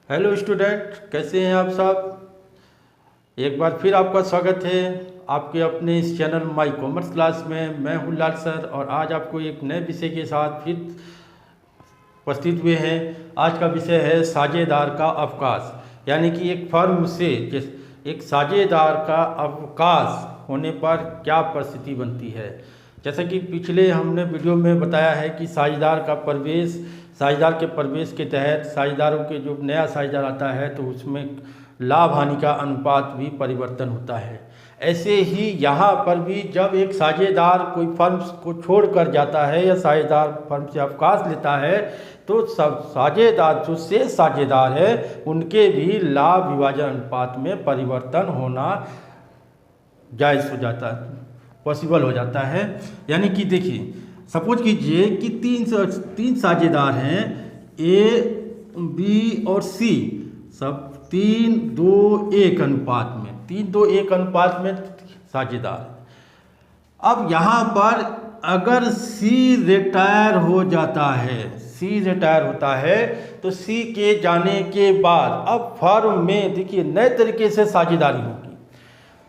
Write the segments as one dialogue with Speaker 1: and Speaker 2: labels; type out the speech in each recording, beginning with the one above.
Speaker 1: Hello student, कैसे हैं आप सब। एक बार फिर आपका स्वागत है आपके अपने इस चैनल माई कॉमर्स क्लास में। मैं हूं लाल सर और आज आपको एक नए विषय के साथ फिर उपस्थित हुए हैं। आज का विषय है साझेदार का अवकाश, यानी कि एक फर्म से एक साझेदार का अवकाश होने पर क्या परिस्थिति बनती है। जैसा कि पिछले हमने वीडियो में बताया है कि साझेदार के प्रवेश के तहत साझेदारों के जो नया साझेदार आता है तो उसमें लाभ हानि का अनुपात भी परिवर्तन होता है। ऐसे ही यहाँ पर भी जब एक साझेदार कोई फर्म को छोड़ कर जाता है या साझेदार फर्म से अवकाश लेता है तो सब साझेदार जो शेष साझेदार है उनके भी लाभ विभाजन अनुपात में परिवर्तन होना जायज़ हो जाता है, पॉसिबल हो जाता है। यानी कि देखिए, सपोज कीजिए कि तीन साझेदार हैं, ए, बी और सी, सब 3-2-1 अनुपात में 3-2-1 अनुपात में साझेदार। अब यहाँ पर अगर सी रिटायर हो जाता है, सी रिटायर होता है तो सी के जाने के बाद अब फर्म में देखिए नए तरीके से साझेदारी होगी।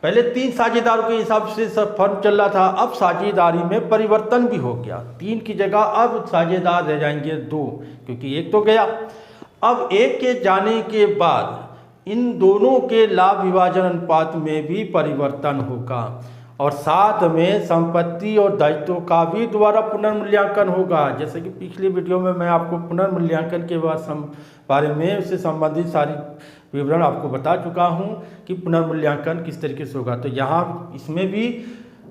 Speaker 1: पहले 3 साझेदारों के हिसाब से सब फर्म चल रहा था, अब साझेदारी में परिवर्तन भी हो गया। 3 की जगह अब साझेदार रह जाएंगे 2, क्योंकि एक तो गया। अब एक के जाने के बाद इन दोनों के लाभ विभाजन अनुपात में भी परिवर्तन होगा और साथ में संपत्ति और दायित्वों का भी दोबारा पुनर्मूल्यांकन होगा। जैसे कि पिछले वीडियो में मैं आपको पुनर्मूल्यांकन के बारे में उससे संबंधित सारी विवरण आपको बता चुका हूं कि पुनर्मूल्यांकन किस तरीके से होगा। तो यहाँ इसमें भी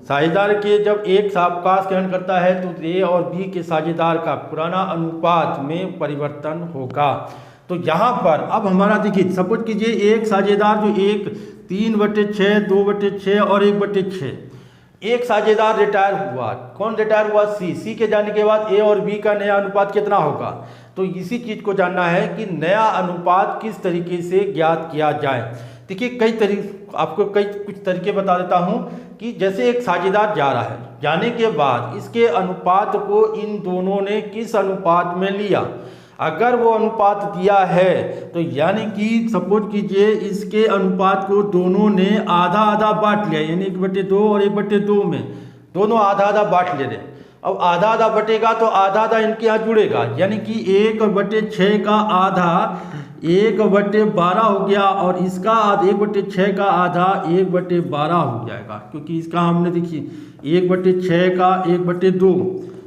Speaker 1: साझेदार के जब एक अवकाश ग्रहण करता है तो ए और बी के साझेदार का पुराना अनुपात में परिवर्तन होगा। तो यहाँ पर अब हमारा देखिए, सपोज कीजिए एक साझेदार जो 3/6, 2/6 और 1/6, एक साझेदार रिटायर हुआ। कौन रिटायर हुआ? सी के जाने के बाद ए और बी का नया अनुपात कितना होगा। तो इसी चीज को जानना है कि नया अनुपात किस तरीके से ज्ञात किया जाए। देखिए आपको कुछ तरीके बता देता हूं कि जैसे एक साझेदार जा रहा है, जाने के बाद इसके अनुपात को इन दोनों ने किस अनुपात में लिया। अगर वो अनुपात दिया है तो यानी कि सपोज कीजिए इसके अनुपात को दोनों ने आधा आधा बांट लिया, यानी 1/2 और 1/2 में दोनों आधा आधा बांट ले रहे। अब आधा आधा बटेगा तो आधा आधा इनके यहाँ जुड़ेगा, यानी कि 1/6 का आधा 1/12 हो गया और इसका 1/6 का आधा 1/12 हो जाएगा, क्योंकि इसका हमने देखिए 1/6 का 1/2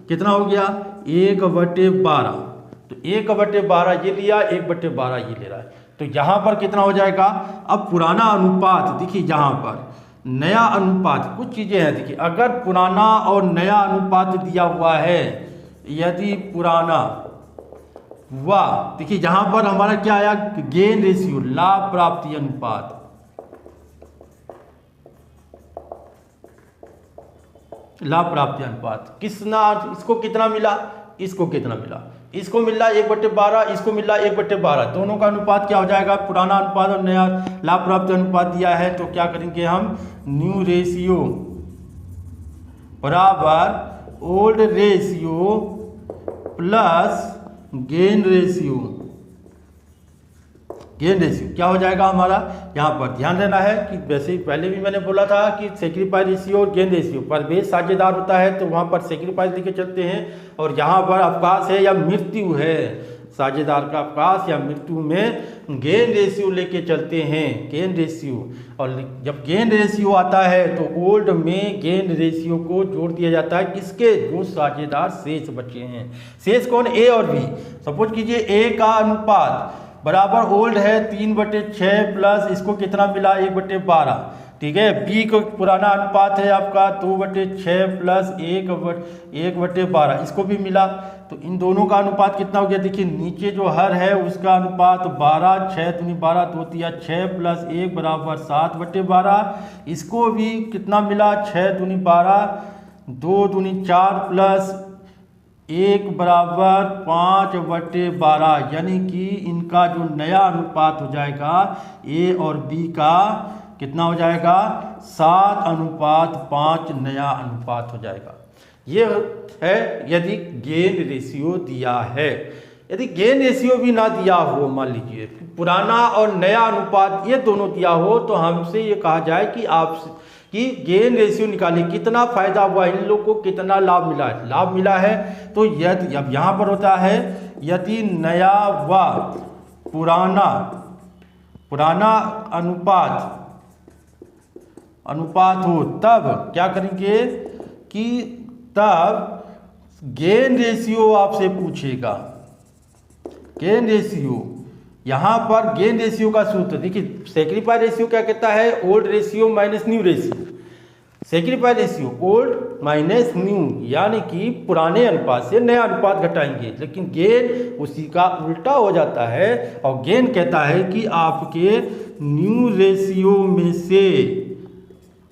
Speaker 1: कितना हो गया 1/12। तो 1/12 ये लिया, 1/12 ये ले रहा है। तो यहाँ पर कितना हो जाएगा। अब पुराना अनुपात देखिए, यहाँ पर नया अनुपात कुछ चीज़ें हैं। देखिए, अगर पुराना और नया अनुपात दिया हुआ है, यदि पुराना हुआ, देखिए यहाँ पर हमारा क्या आया, गेन रेशियो, लाभ प्राप्ति अनुपात। लाभ प्राप्ति अनुपात इसको कितना मिला, इसको कितना मिला, इसको मिल रहा 1/12, इसको मिल रहा 1/12, दोनों का अनुपात क्या हो जाएगा। पुराना अनुपात और नया लाभ प्राप्त अनुपात दिया है तो क्या करेंगे हम, न्यू रेशियो बराबर old ratio plus gain ratio. Gain ratio क्या हो जाएगा हमारा, यहाँ पर ध्यान देना है कि वैसे ही पहले भी मैंने बोला था कि सेक्रीफाइस रेशियो और गेन रेशियो पर बेस साझेदार होता है तो वहाँ पर सेक्रीफाइस लेके चलते हैं, और यहाँ पर अवकाश है या मृत्यु है, साझेदार का अवकाश या मृत्यु में गेन रेशियो लेके चलते हैं, गेन रेशियो। और जब गेन रेशियो आता है तो ओल्ड में गेन रेशियो को जोड़ दिया जाता है किसके, जो साझेदार शेष बचे हैं। शेष कौन, ए और बी। सपोज कीजिए ए का अनुपात बराबर ओल्ड है 3/6 प्लस इसको कितना मिला 1/12, ठीक है। बी को पुराना अनुपात है आपका 2/6 प्लस 1/12, इसको भी मिला। तो इन दोनों का अनुपात कितना हो गया, देखिए नीचे जो हर है उसका अनुपात 12, 6 दूनी 12, 2 तिया 6 प्लस 1 बराबर 7/12। इसको भी कितना मिला 6 दूनी 12, 2 दूनी 4 प्लस 1 बराबर 5/12, यानी कि इनका जो नया अनुपात हो जाएगा ए और बी का कितना हो जाएगा 7:5 नया अनुपात हो जाएगा। ये है यदि गेन रेशियो दिया है। यदि गेन रेशियो भी ना दिया हो, मान लीजिए पुराना और नया अनुपात ये दोनों दिया हो, तो हमसे ये कहा जाए कि आप कि गेन रेशियो निकालिए, कितना फायदा हुआ, इन लोग को कितना लाभ मिला है। लाभ मिला है तो यदि अब यहाँ पर होता है यदि नया व पुराना अनुपात हो, तब क्या करेंगे कि तब गेन रेशियो आपसे पूछेगा। गेन रेशियो, यहाँ पर गेन रेशियो का सूत्र देखिए, सैक्रिफाइस रेशियो क्या कहता है, old ratio minus new ratio. Sacrifice ratio old minus new, यानी कि पुराने अनुपात से नया अनुपात घटाएंगे, लेकिन गेन उसी का उल्टा हो जाता है। और गेन कहता है कि आपके न्यू रेशियो में से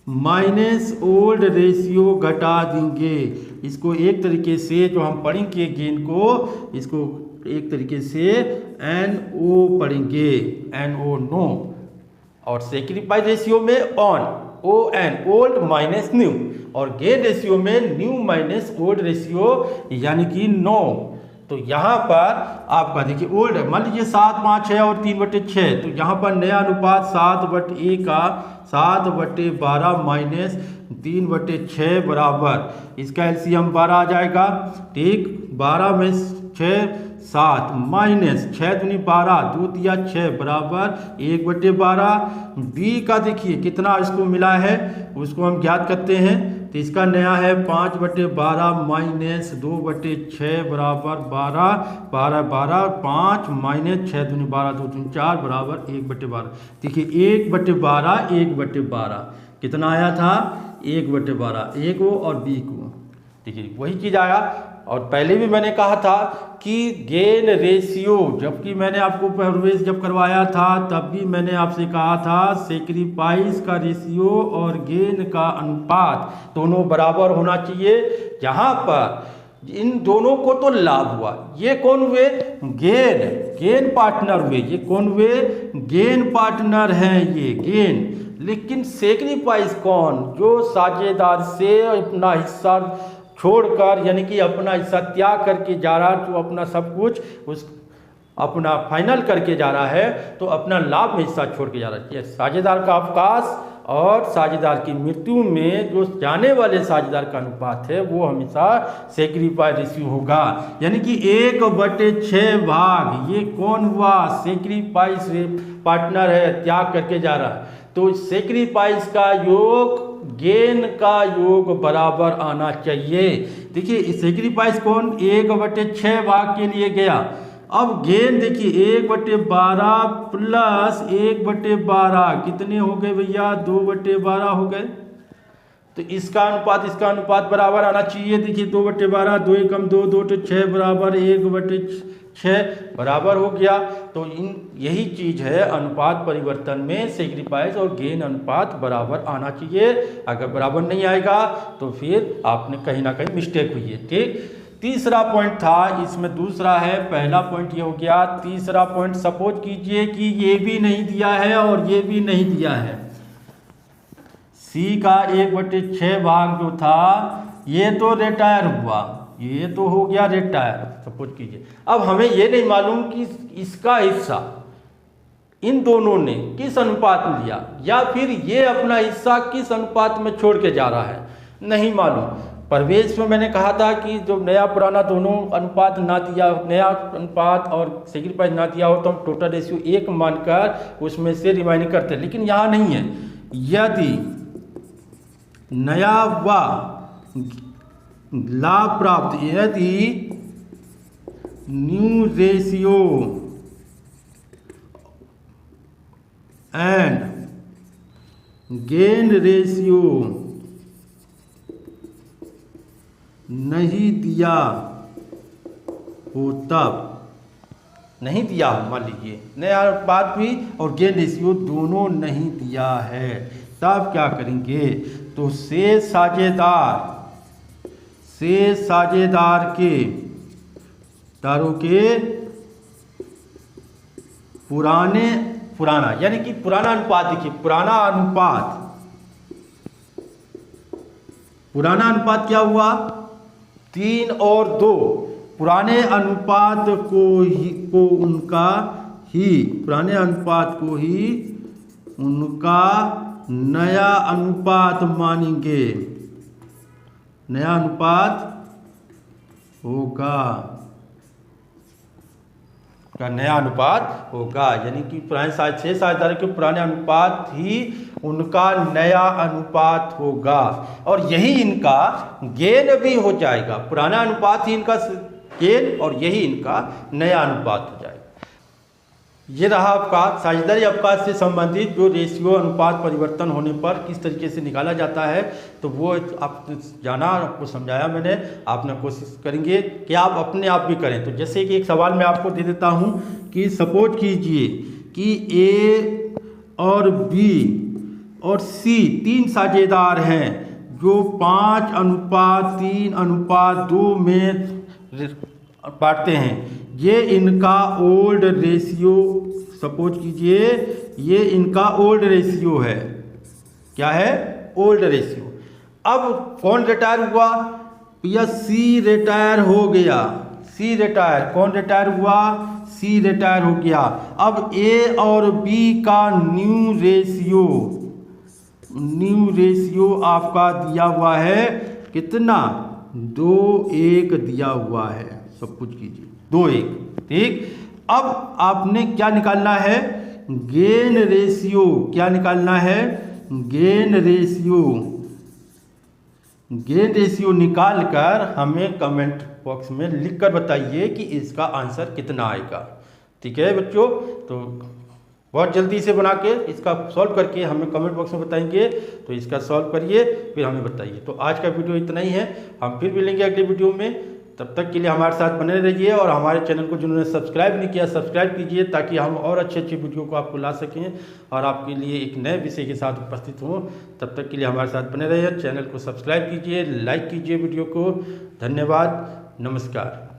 Speaker 1: माइनस ओल्ड रेशियो घटा देंगे। इसको एक तरीके से जो हम पढ़ेंगे गेन को, इसको एक तरीके से NO पढ़ेंगे, NO नो। और सैक्रिफाइस रेशियो में ON ओल्ड माइनस न्यू, और गेन रेशियो में न्यू माइनस ओल्ड रेशियो यानी कि 9। तो यहाँ पर आपका देखिए ओल्ड मान लीजिए 7, 5, 6 और 3/6, तो यहाँ पर नया अनुपात 7/1 का 7/12 माइनस 3/6 बराबर, इसका एलसीएम 12 आ जाएगा। ठीक, 12 में 6 7 माइनस 6 दूनी 12, 2 तिया 6 बराबर 1/12। बी का देखिए कितना इसको मिला है, उसको हम ज्ञात करते हैं। तो इसका नया है 5/12 माइनस 2/6 बराबर 12, 12 12 5 माइनस 6 दूनी 12, 2 दूनी 4 बराबर 1/12। देखिए 1/12 1/12 कितना आया था, 1/12, ए को और बी को। देखिए वही चीज़ आया। और पहले भी मैंने कहा था कि गेन रेशियो, जबकि मैंने आपको प्रवेश जब करवाया था तब भी मैंने आपसे कहा था सैक्रिफाइस का रेशियो और गेन का अनुपात दोनों बराबर होना चाहिए। यहाँ पर इन दोनों को तो लाभ हुआ, ये कौन हुए, गेन पार्टनर हुए। ये कौन हुए, गेन पार्टनर हैं ये गेन। लेकिन सैक्रिफाइस कौन, जो साझेदार से अपना हिस्सा छोड़कर, यानी कि अपना हिस्सा त्याग करके जा रहा है, तो अपना सब कुछ उस अपना फाइनल करके जा रहा है, तो अपना लाभ में हिस्सा छोड़ के जा रहा है। साझेदार का अवकाश और साझेदार की मृत्यु में जो जाने वाले साझेदार का अनुपात है वो हमेशा सैक्रिफाइस रेशियो होगा। यानी कि 1/6 भाग, ये कौन हुआ, सैक्रिफाइस पार्टनर है, त्याग करके जा रहा है। तो सैक्रिफाइस का योग गेन का योग बराबर आना चाहिए। देखिए सैक्रिफाइस कौन, 1/6 भाग के लिए गया। अब गेन देखिए 1/12 प्लस 1/12 कितने हो गए भैया, 2/12 हो गए। तो इसका अनुपात बराबर आना चाहिए। देखिए 2/12, 2 एकम 2, 2/6 बराबर 1/6 बराबर हो गया। तो यही चीज़ है, अनुपात परिवर्तन में सैक्रिफाइस और गेन अनुपात बराबर आना चाहिए। अगर बराबर नहीं आएगा तो फिर आपने कहीं ना कहीं मिस्टेक हुई है। ठीक, तीसरा पॉइंट था, इसमें दूसरा है, पहला पॉइंट ये हो गया। तीसरा पॉइंट, सपोज कीजिए कि ये भी नहीं दिया है और ये भी नहीं दिया है। सी का 1/6 भाग जो था ये तो रिटायर हुआ, ये तो हो गया रिटायर, सपोज कीजिए। अब हमें ये नहीं मालूम कि इसका हिस्सा इन दोनों ने किस अनुपात में लिया, या फिर ये अपना हिस्सा किस अनुपात में छोड़ के जा रहा है, नहीं मालूम। प्रवेश में मैंने कहा था कि जो नया पुराना दोनों अनुपात ना दिया, नया अनुपात और सैक्रिफाइस ना दिया हो तो हम टोटल रेशियो 1 मानकर उसमें से रिमाइंडिंग करते हैं, लेकिन यहाँ नहीं है। यदि नया व लाभ प्राप्त, यदि new ratio and gain ratio नहीं दिया हो, तब नहीं दिया हो, मान लीजिए नया अनुपात भी और गेन रेशियो दोनों नहीं दिया है, तब क्या करेंगे, तो से साझेदार के दारों के पुराना यानी कि पुराना अनुपात, देखिए पुराना अनुपात क्या हुआ, 3 और 2, पुराने अनुपात को उनका नया अनुपात मानेंगे, नया अनुपात होगा, का नया अनुपात होगा। यानी कि पुराने 6 साझेदारों के पुराने अनुपात ही उनका नया अनुपात होगा और यही इनका गेन भी हो जाएगा। पुराना अनुपात ही इनका गेन और यही इनका नया अनुपात हो जाएगा। ये रहा आपका साझेदारी अवकाश से संबंधित जो रेशियो अनुपात परिवर्तन होने पर किस तरीके से निकाला जाता है, तो वो आप जाना, आपको समझाया मैंने। आपने कोशिश करेंगे कि आप अपने आप भी करें। तो जैसे कि एक सवाल मैं आपको दे देता हूँ कि सपोज कीजिए कि ए और बी और सी 3 साझेदार हैं जो 5:3:2 में बांटते हैं। ये इनका ओल्ड रेशियो, सपोज कीजिए ये इनका ओल्ड रेशियो है। क्या है? Old ratio. अब कौन रिटायर हुआ? या सी रिटायर हो गया। सी रिटायर, कौन रिटायर हुआ? सी रिटायर हो गया। अब ए और बी का न्यू रेशियो आपका दिया हुआ है कितना? 2:1 दिया हुआ है। सब कुछ कीजिए 2:1, ठीक। अब आपने क्या निकालना है? Gain ratio. क्या निकालना है? गेन रेशियो निकाल कर हमें कमेंट बॉक्स में लिखकर बताइए कि इसका आंसर कितना आएगा। ठीक है बच्चों, तो बहुत जल्दी से बना के इसका सॉल्व करके हमें कमेंट बॉक्स में बताएंगे। तो इसका सॉल्व करिए फिर हमें बताइए। तो आज का वीडियो इतना ही है, हम फिर मिलेंगे अगले वीडियो में। तब तक के लिए हमारे साथ बने रहिए और हमारे चैनल को जिन्होंने सब्सक्राइब नहीं किया सब्सक्राइब कीजिए, ताकि हम और अच्छे वीडियो को आपको ला सकें और आपके लिए एक नए विषय के साथ उपस्थित हों। तब तक के लिए हमारे साथ बने रहिए, चैनल को सब्सक्राइब कीजिए, लाइक कीजिए वीडियो को। धन्यवाद, नमस्कार।